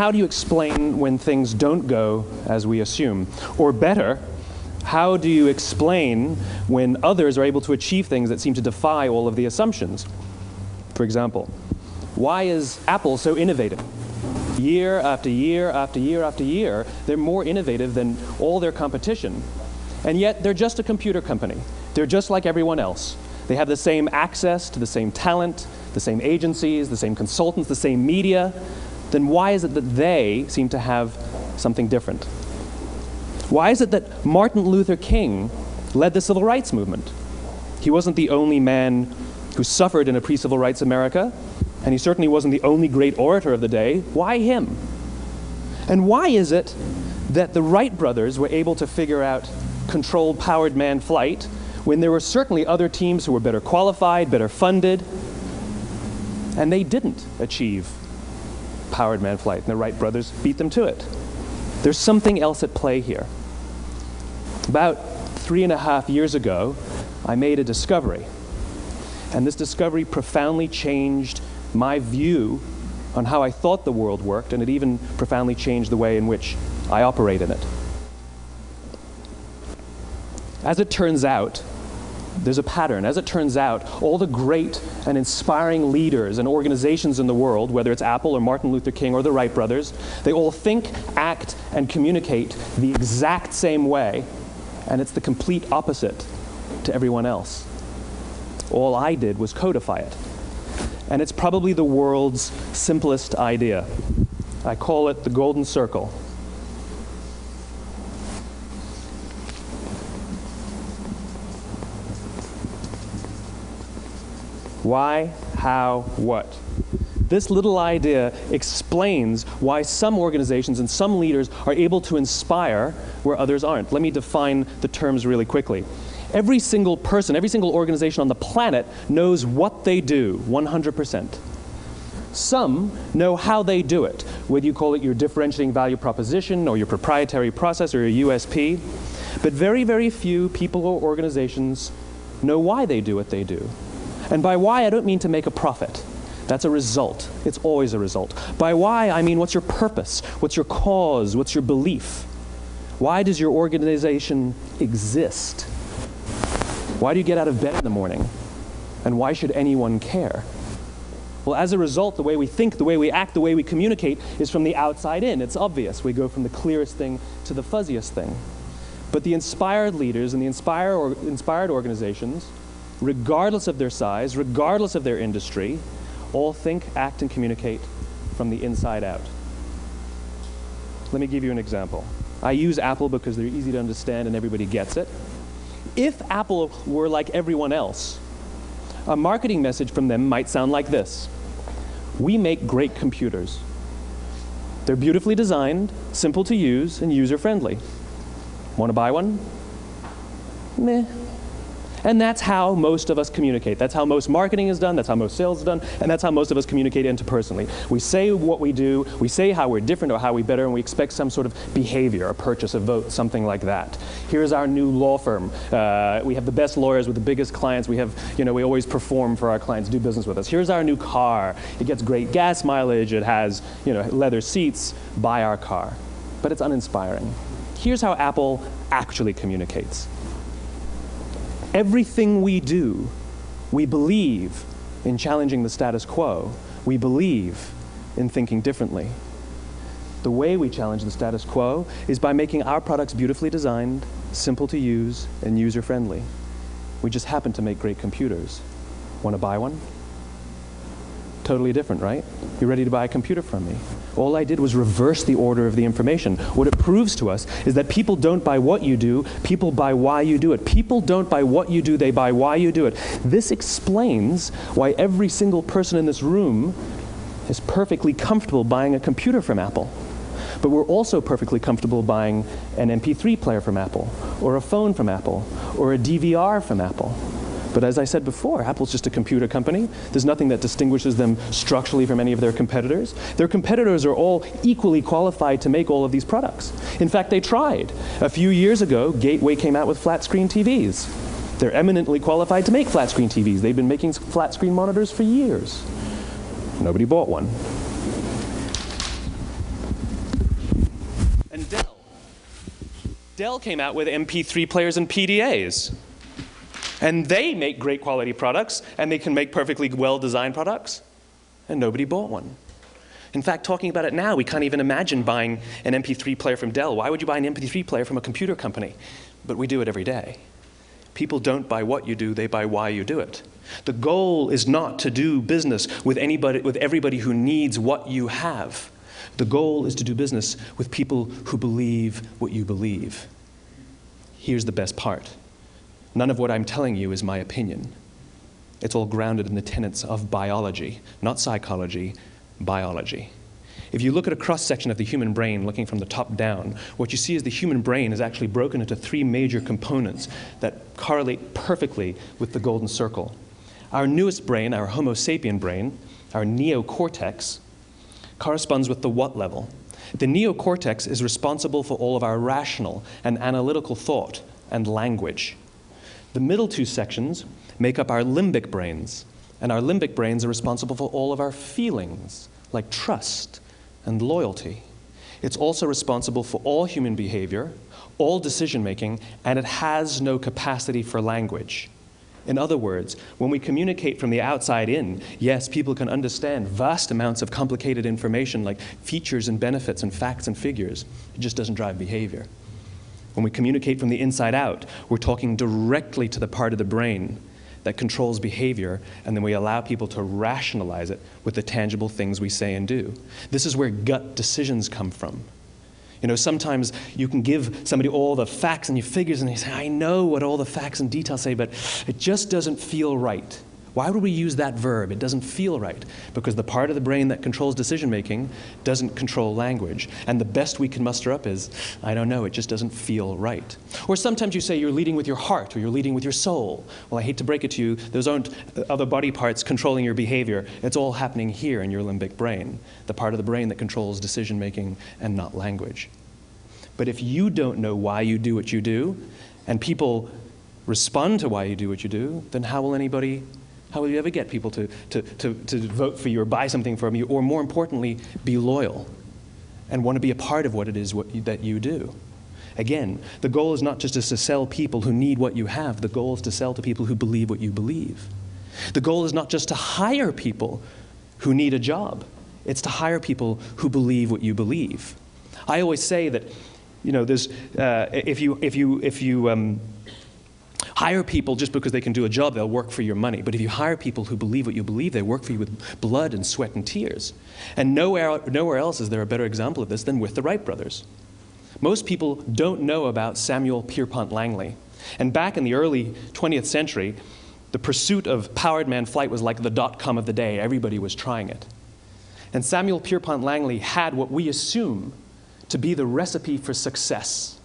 how do you explain when things don't go as we assume? Or better, how do you explain when others are able to achieve things that seem to defy all of the assumptions? For example, why is Apple so innovative? Year after year after year after year, they're more innovative than all their competition. And yet, they're just a computer company. They're just like everyone else. They have the same access to the same talent, the same agencies, the same consultants, the same media. Then why is it that they seem to have something different? Why is it that Martin Luther King led the civil rights movement? He wasn't the only man who suffered in a pre-civil rights America, and he certainly wasn't the only great orator of the day. Why him? And why is it that the Wright brothers were able to figure out controlled powered manned flight when there were certainly other teams who were better qualified, better funded, and they didn't achieve powered manned flight, and the Wright brothers beat them to it? There's something else at play here. About 3.5 years ago, I made a discovery. And this discovery profoundly changed my view on how I thought the world worked, and it even profoundly changed the way in which I operate in it. As it turns out, there's a pattern. As it turns out, all the great and inspiring leaders and organizations in the world, whether it's Apple or Martin Luther King or the Wright brothers, they all think, act, and communicate the exact same way, and it's the complete opposite to everyone else. All I did was codify it. And it's probably the world's simplest idea. I call it the golden circle. Why, how, what? This little idea explains why some organizations and some leaders are able to inspire where others aren't. Let me define the terms really quickly. Every single person, every single organization on the planet knows what they do, 100%. Some know how they do it, whether you call it your differentiating value proposition or your proprietary process or your USP. But very, very few people or organizations know why they do what they do. And by why, I don't mean to make a profit. That's a result. It's always a result. By why, I mean what's your purpose? What's your cause? What's your belief? Why does your organization exist? Why do you get out of bed in the morning? And why should anyone care? Well, as a result, the way we think, the way we act, the way we communicate is from the outside in. It's obvious. We go from the clearest thing to the fuzziest thing. But the inspired leaders and the inspired organizations, regardless of their size, regardless of their industry, all think, act, and communicate from the inside out. Let me give you an example. I use Apple because they're easy to understand and everybody gets it. If Apple were like everyone else, a marketing message from them might sound like this. We make great computers. They're beautifully designed, simple to use, and user-friendly. Want to buy one? Meh. And that's how most of us communicate. That's how most marketing is done, that's how most sales is done, and that's how most of us communicate interpersonally. We say what we do, we say how we're different or how we're better, and we expect some sort of behavior, a purchase, a vote, something like that. Here's our new law firm. We have the best lawyers with the biggest clients. We have, we always perform for our clients, do business with us. Here's our new car. It gets great gas mileage. It has, leather seats. Buy our car. But it's uninspiring. Here's how Apple actually communicates. Everything we do, we believe in challenging the status quo. We believe in thinking differently. The way we challenge the status quo is by making our products beautifully designed, simple to use, and user-friendly. We just happen to make great computers. Want to buy one? Totally different, right? You're ready to buy a computer from me. All I did was reverse the order of the information. What it proves to us is that people don't buy what you do, people buy why you do it. People don't buy what you do, they buy why you do it. This explains why every single person in this room is perfectly comfortable buying a computer from Apple. But we're also perfectly comfortable buying an MP3 player from Apple, or a phone from Apple, or a DVR from Apple. But as I said before, Apple's just a computer company. There's nothing that distinguishes them structurally from any of their competitors. Their competitors are all equally qualified to make all of these products. In fact, they tried. A few years ago, Gateway came out with flat-screen TVs. They're eminently qualified to make flat-screen TVs. They've been making flat-screen monitors for years. Nobody bought one. Dell came out with MP3 players and PDAs. And they make great quality products, and they can make perfectly well-designed products, and nobody bought one. In fact, talking about it now, we can't even imagine buying an MP3 player from Dell. Why would you buy an MP3 player from a computer company? But we do it every day. People don't buy what you do, they buy why you do it. The goal is not to do business with everybody who needs what you have. The goal is to do business with people who believe what you believe. Here's the best part. None of what I'm telling you is my opinion. It's all grounded in the tenets of biology, not psychology, biology. If you look at a cross-section of the human brain, looking from the top down, what you see is the human brain is actually broken into three major components that correlate perfectly with the golden circle. Our newest brain, our Homo sapien brain, our neocortex, corresponds with the what level. The neocortex is responsible for all of our rational and analytical thought and language. The middle two sections make up our limbic brains, and our limbic brains are responsible for all of our feelings, like trust and loyalty. It's also responsible for all human behavior, all decision-making, and it has no capacity for language. In other words, when we communicate from the outside in, yes, people can understand vast amounts of complicated information like features and benefits and facts and figures. It just doesn't drive behavior. When we communicate from the inside out, we're talking directly to the part of the brain that controls behavior, and then we allow people to rationalize it with the tangible things we say and do. This is where gut decisions come from. You know, sometimes you can give somebody all the facts and your figures, and they say, I know what all the facts and details say, but it just doesn't feel right. Why would we use that verb? It doesn't feel right. Because the part of the brain that controls decision-making doesn't control language. And the best we can muster up is, I don't know, it just doesn't feel right. Or sometimes you say you're leading with your heart or you're leading with your soul. Well, I hate to break it to you, those aren't other body parts controlling your behavior. It's all happening here in your limbic brain, the part of the brain that controls decision-making and not language. But if you don't know why you do what you do, and people respond to why you do what you do, then how will you ever get people to vote for you or buy something from you, or more importantly, be loyal and want to be a part of what it is that you do? Again, the goal is not just to sell people who need what you have. The goal is to sell to people who believe what you believe. The goal is not just to hire people who need a job. It's to hire people who believe what you believe. I always say that, you know, there's, if you hire people just because they can do a job, they'll work for your money. But if you hire people who believe what you believe, they work for you with blood and sweat and tears. And nowhere else is there a better example of this than with the Wright brothers. Most people don't know about Samuel Pierpont Langley. And back in the early 20th century, the pursuit of powered man flight was like the dot-com of the day. Everybody was trying it. And Samuel Pierpont Langley had what we assume to be the recipe for success.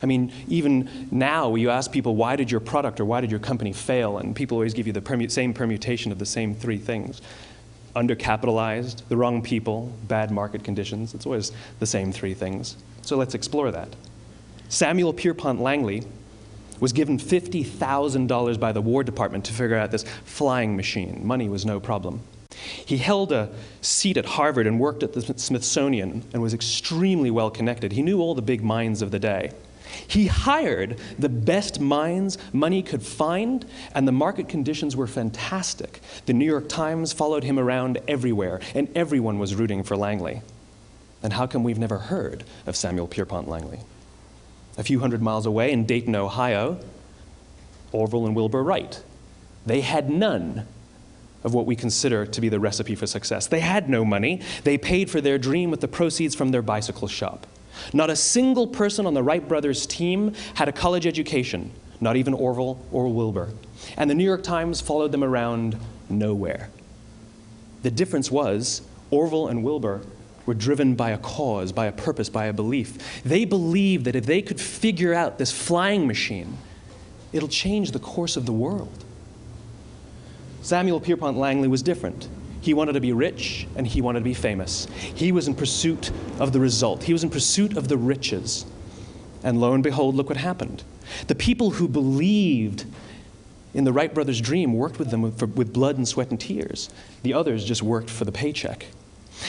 I mean, even now, you ask people, why did your product or why did your company fail? And people always give you the same permutation of the same three things. Undercapitalized, the wrong people, bad market conditions. It's always the same three things. So let's explore that. Samuel Pierpont Langley was given $50,000 by the War Department to figure out this flying machine. Money was no problem. He held a seat at Harvard and worked at the Smithsonian and was extremely well connected. He knew all the big minds of the day. He hired the best minds money could find, and the market conditions were fantastic. The New York Times followed him around everywhere, and everyone was rooting for Langley. And how come we've never heard of Samuel Pierpont Langley? A few hundred miles away in Dayton, Ohio, Orville and Wilbur Wright. They had none of what we consider to be the recipe for success. They had no money. They paid for their dream with the proceeds from their bicycle shop. Not a single person on the Wright brothers' team had a college education, not even Orville or Wilbur. And the New York Times followed them around nowhere. The difference was Orville and Wilbur were driven by a cause, by a purpose, by a belief. They believed that if they could figure out this flying machine, it'll change the course of the world. Samuel Pierpont Langley was different. He wanted to be rich, and he wanted to be famous. He was in pursuit of the result. He was in pursuit of the riches. And lo and behold, look what happened. The people who believed in the Wright brothers' dream worked with them with blood and sweat and tears. The others just worked for the paycheck.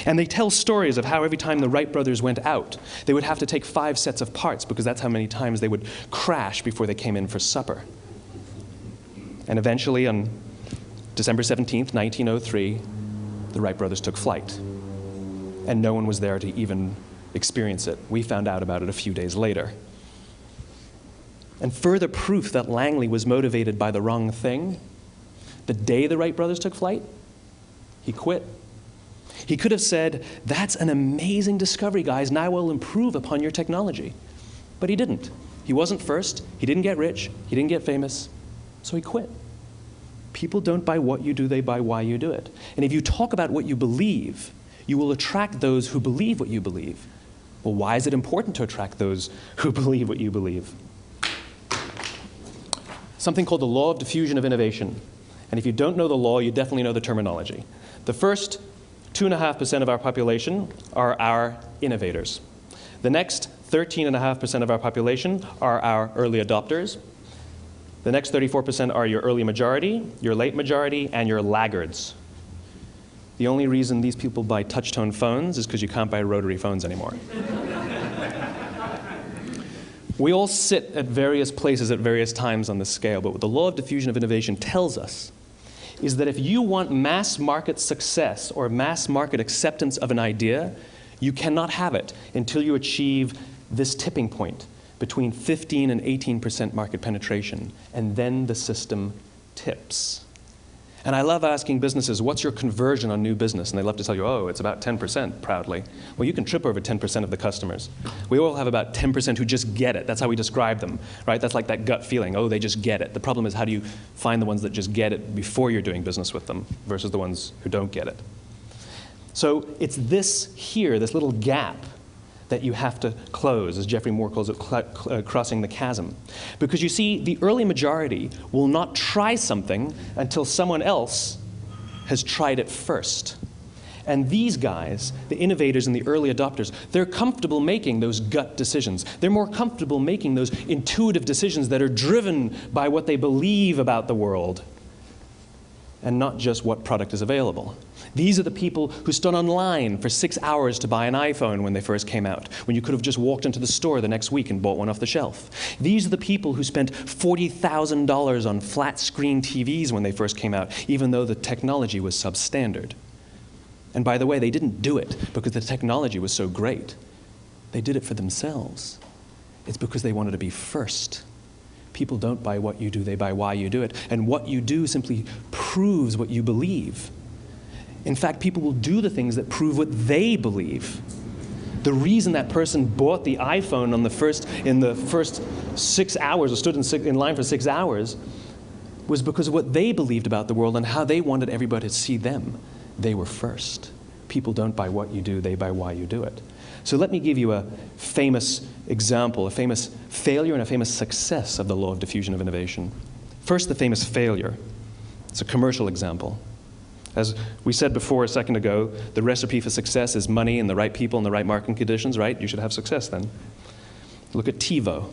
And they tell stories of how every time the Wright brothers went out, they would have to take 5 sets of parts because that's how many times they would crash before they came in for supper. And eventually, on December 17th, 1903, the Wright brothers took flight. And no one was there to even experience it. We found out about it a few days later. And further proof that Langley was motivated by the wrong thing, the day the Wright brothers took flight, he quit. He could have said, "That's an amazing discovery, guys. Now we'll improve upon your technology." But he didn't. He wasn't first. He didn't get rich. He didn't get famous. So he quit. People don't buy what you do, they buy why you do it. And if you talk about what you believe, you will attract those who believe what you believe. Well, why is it important to attract those who believe what you believe? Something called the law of diffusion of innovation. And if you don't know the law, you definitely know the terminology. The first 2.5% of our population are our innovators. The next 13.5% of our population are our early adopters. The next 34% are your early majority, your late majority, and your laggards. The only reason these people buy touch-tone phones is because you can't buy rotary phones anymore. We all sit at various places at various times on the scale, but what the law of diffusion of innovation tells us is that if you want mass market success or mass market acceptance of an idea, you cannot have it until you achieve this tipping point between 15 and 18% market penetration, and then the system tips. And I love asking businesses, what's your conversion on new business? And they love to tell you, oh, it's about 10%, proudly. Well, you can trip over 10% of the customers. We all have about 10% who just get it. That's how we describe them, right? That's like that gut feeling, oh, they just get it. The problem is, how do you find the ones that just get it before you're doing business with them versus the ones who don't get it? So it's this here, this little gap, that you have to close, as Geoffrey Moore calls it, crossing the chasm. Because you see, the early majority will not try something until someone else has tried it first. And these guys, the innovators and the early adopters, they're comfortable making those gut decisions. They're more comfortable making those intuitive decisions that are driven by what they believe about the world, and not just what product is available. These are the people who stood online for 6 hours to buy an iPhone when they first came out, when you could have just walked into the store the next week and bought one off the shelf. These are the people who spent $40,000 on flat-screen TVs when they first came out, even though the technology was substandard. And by the way, they didn't do it because the technology was so great. They did it for themselves. It's because they wanted to be first. People don't buy what you do, they buy why you do it. And what you do simply proves what you believe. In fact, people will do the things that prove what they believe. The reason that person bought the iPhone in the first 6 hours, or stood in line for 6 hours, was because of what they believed about the world and how they wanted everybody to see them. They were first. People don't buy what you do, they buy why you do it. So let me give you a famous example, a famous failure and a famous success of the law of diffusion of innovation. First, the famous failure. It's a commercial example. As we said before a second ago, the recipe for success is money and the right people and the right marketing conditions, right? You should have success then. Look at TiVo.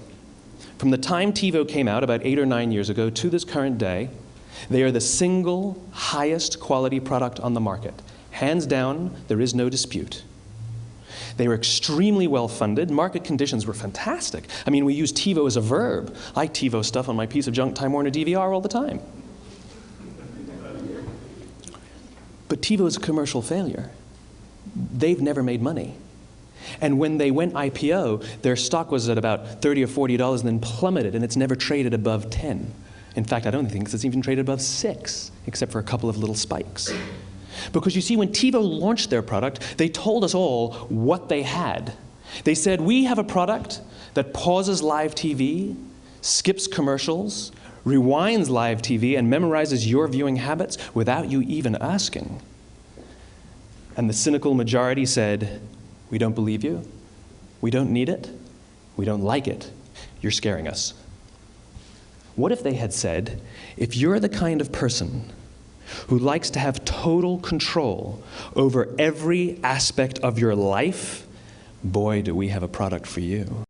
From the time TiVo came out about 8 or 9 years ago to this current day, they are the single highest quality product on the market. Hands down, there is no dispute. They were extremely well funded. Market conditions were fantastic. I mean, we use TiVo as a verb. I TiVo stuff on my piece of junk Time Warner DVR all the time. But TiVo is a commercial failure. They've never made money. And when they went IPO, their stock was at about $30 or $40 and then plummeted, and it's never traded above 10. In fact, I don't think it's even traded above 6, except for a couple of little spikes. Because you see, when TiVo launched their product, they told us all what they had. They said, we have a product that pauses live TV, skips commercials, rewinds live TV, and memorizes your viewing habits without you even asking. And the cynical majority said, we don't believe you, we don't need it, we don't like it, you're scaring us. What if they had said, if you're the kind of person who likes to have total control over every aspect of your life, boy, do we have a product for you.